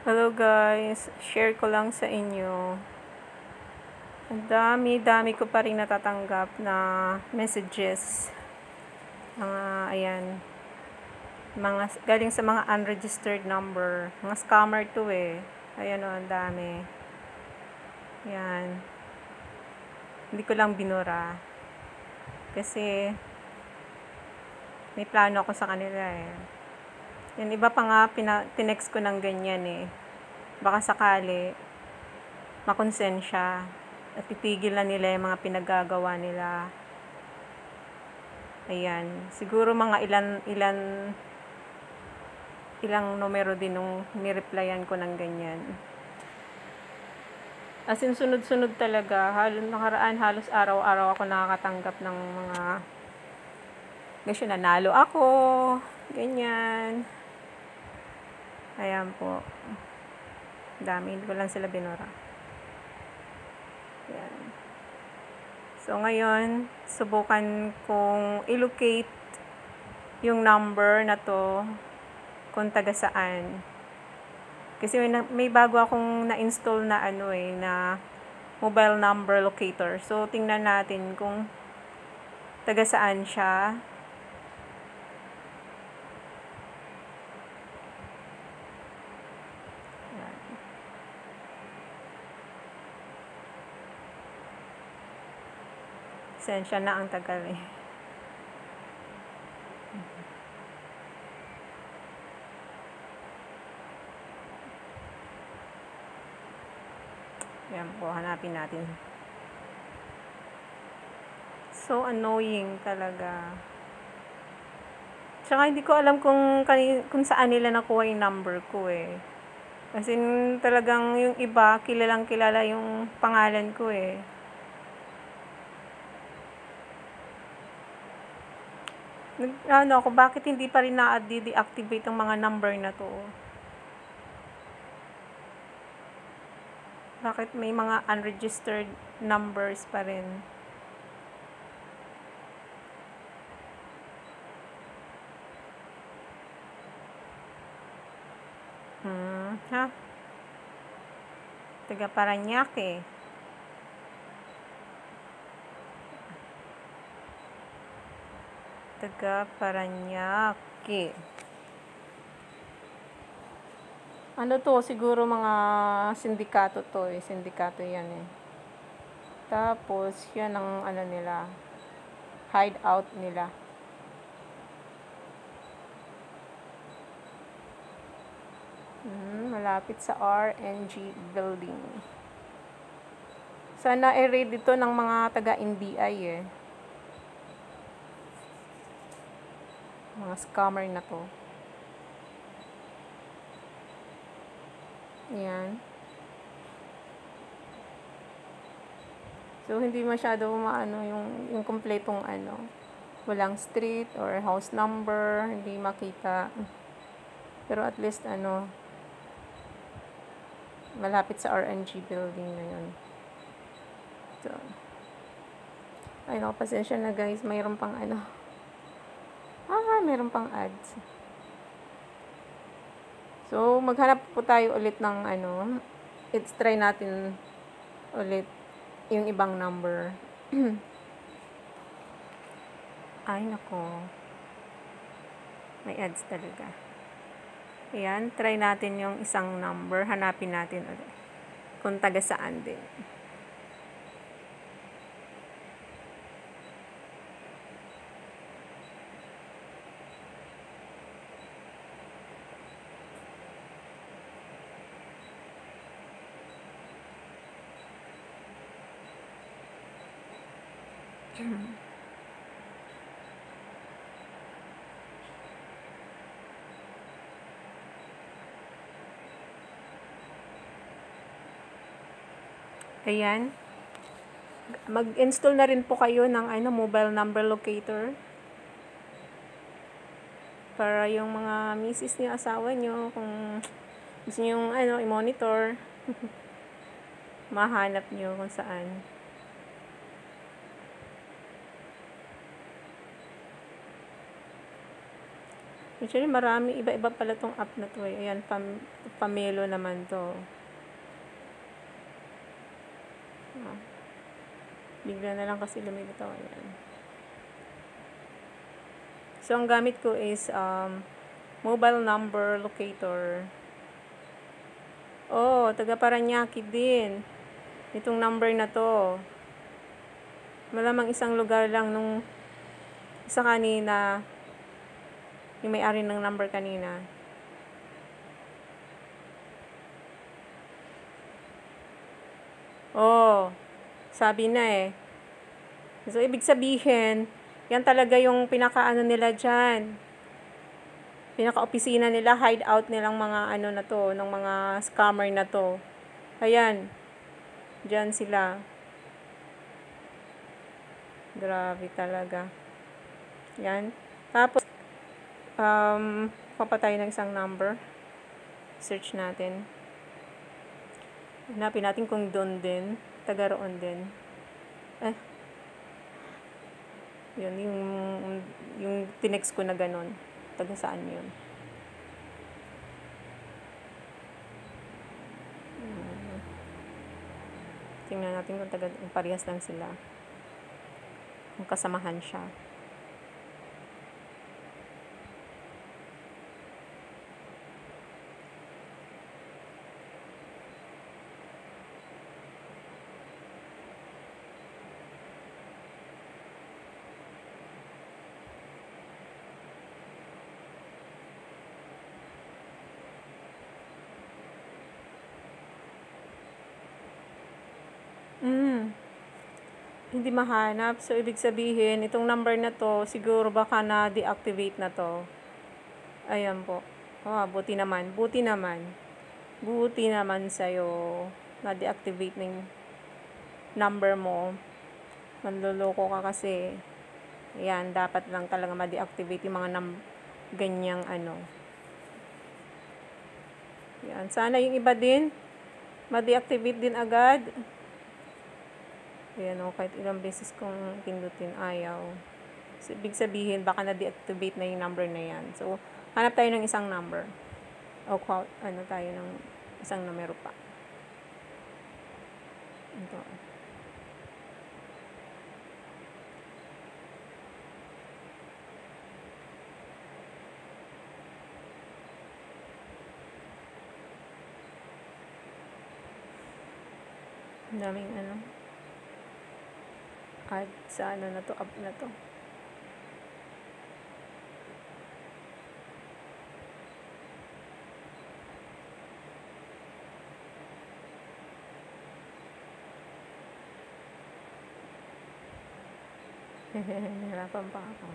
Hello guys, share ko lang sa inyo. Ang dami ko pa rin natatanggap na messages. Ayan, galing sa mga unregistered number. Mga scammer to eh. Ayan o, ang dami. Ayan. Hindi ko lang binura. Kasi, may plano ako sa kanila eh. Yan, iba pa nga, tinext ko ng ganyan eh. Baka sakali, makonsensya at titigil na nila yung mga pinagagawa nila. Ayan, siguro mga ilang numero din nung nireplyan ko ng ganyan. As in, sunod-sunod talaga. Nakaraan, halos araw-araw ako nakakatanggap ng mga kasi nanalo ako, ganyan. Ayan po. Dami, hindi ko lang sila binura. Ayan. So, ngayon, subukan kong i-locate yung number na to kung taga saan. Kasi may bago akong na-install na na mobile number locator. So, tingnan natin kung taga saan siya. Sensya na ang tagal eh. Yan po, hanapin natin. So annoying talaga. Tsaka hindi ko alam kung saan nila nakuha yung number ko eh. Kasi talagang yung iba, kilalang kilala yung pangalan ko eh. Ako, bakit hindi pa rin na-deactivate ang mga number na to? Bakit may mga unregistered numbers pa rin? Ha? Taga Paranaque. Taga Paranaque. Ano to? Siguro mga sindikato to eh. Sindikato yan eh. Tapos, yan ang nila. Hideout nila. Malapit sa RNG building. Sana i-raid dito ng mga taga-NBI eh. Mga scammer na to. Ayan. So, hindi masyado yung kompletong walang street or house number, hindi makita. Pero at least malapit sa RNG building na yun. So, ay no, pasensya na guys, mayroon pang mayroon pang ads. So, maghanap po tayo ulit ng let's try natin ulit yung ibang number. Ay nako, may ads talaga. Ayan, try natin yung isang number, hanapin natin ulit kung taga saan din. Ayan. Mag-install na rin po kayo ng mobile number locator. Para yung mga misis niyo, asawa niyo, kung gusto niyo i-monitor, mahanap niyo kung saan. Actually, marami, iba-iba pala tong app na to eh. Ayan, Pamelo naman to. Bigla na lang kasi lumilitaw. Ayan. So, ang gamit ko is mobile number locator. Oh, taga Paranaque din. Itong number na to. Malamang isang lugar lang nung isa kanina, yung may-ari ng number kanina. Oh, sabi na eh. So, ibig sabihin, yan talaga yung pinaka-ano nila dyan. Pinaka-opisina nila, hideout nilang mga ano na to, ng mga scammer na to. Ayan. Dyan sila. Grabe talaga. Yan. Tapos, papatay ng isang number. Search natin. Hanapin natin kung doon din. Taga roon din. Yun, yung tinext ko na ganun. Taga saan yun? Tingnan natin kung parehas lang sila. Kung kasamahan siya. Hindi mahanap. So, ibig sabihin, itong number na to, siguro baka na-deactivate na to. Ayan po. Oh, buti naman. Buti naman. Buti naman sa'yo. Na-deactivate ng number mo. Manluloko ka kasi. Ayan, dapat lang talaga ma-deactivate yung mga ganyang ano. Ayan, sana yung iba din, ma-deactivate din agad. Ayan o, kahit ilang beses kong pindutin, ayaw. So, ibig sabihin, baka na-deactivate na yung number na yan. So, hanap tayo ng isang number. O, ano tayo ng isang numero pa. Ito. Ang daming ano. At sa ano na to, app na to. Nahirapan pa ako.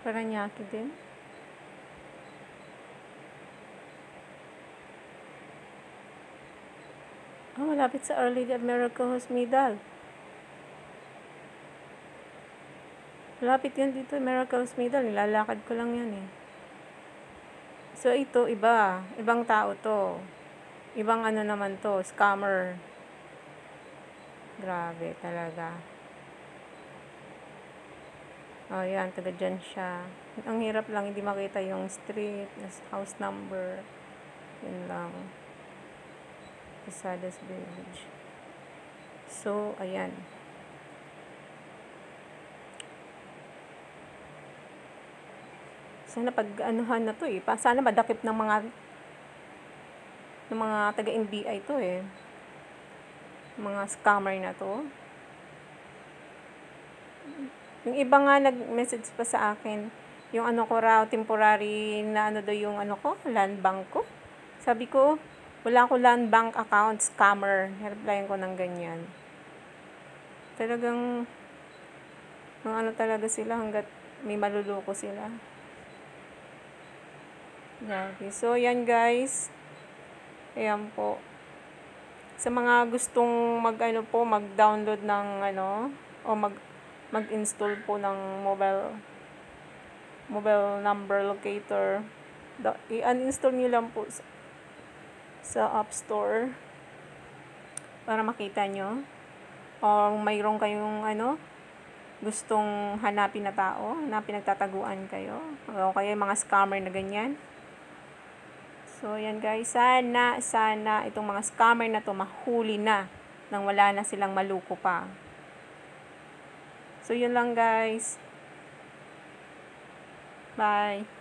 Paranaque din. Malapit sa Our Lady of Miracle Hospital. Malapit yan dito, Miracle Hospital. Nilalakad ko lang yan eh. So, ito, iba. Ibang tao to. Ibang ano naman to, scammer. Grabe talaga. Oh, yan, taga dyan siya. Ang hirap lang, hindi makita yung street, house number. Yun lang. Posadas Village. So, ayan. Sana pag-anuhan na to eh. Sana madakip ng mga taga-NBI to eh. Mga scammer na to. Yung iba nga nag-message pa sa akin, yung ano ko raw, temporary na ano daw yung ano ko, land bank ko. Sabi ko, wala ko land bank account, scammer. Replyan ko ng ganyan. Talagang, ang ano talaga sila, hanggat may maluloko sila. Okay. So, yan guys. Ayan po. Sa mga gustong mag-download ng ano, o mag-install po ng mobile number locator, i-uninstall nyo lang po sa App Store para makita nyo. O mayroon kayong gustong hanapin na tao na pinagtataguan kayo. O kaya mga scammer na ganyan. So, yan guys. Sana itong mga scammer na to mahuli na nang wala na silang maluko pa. So, yun lang guys. Bye.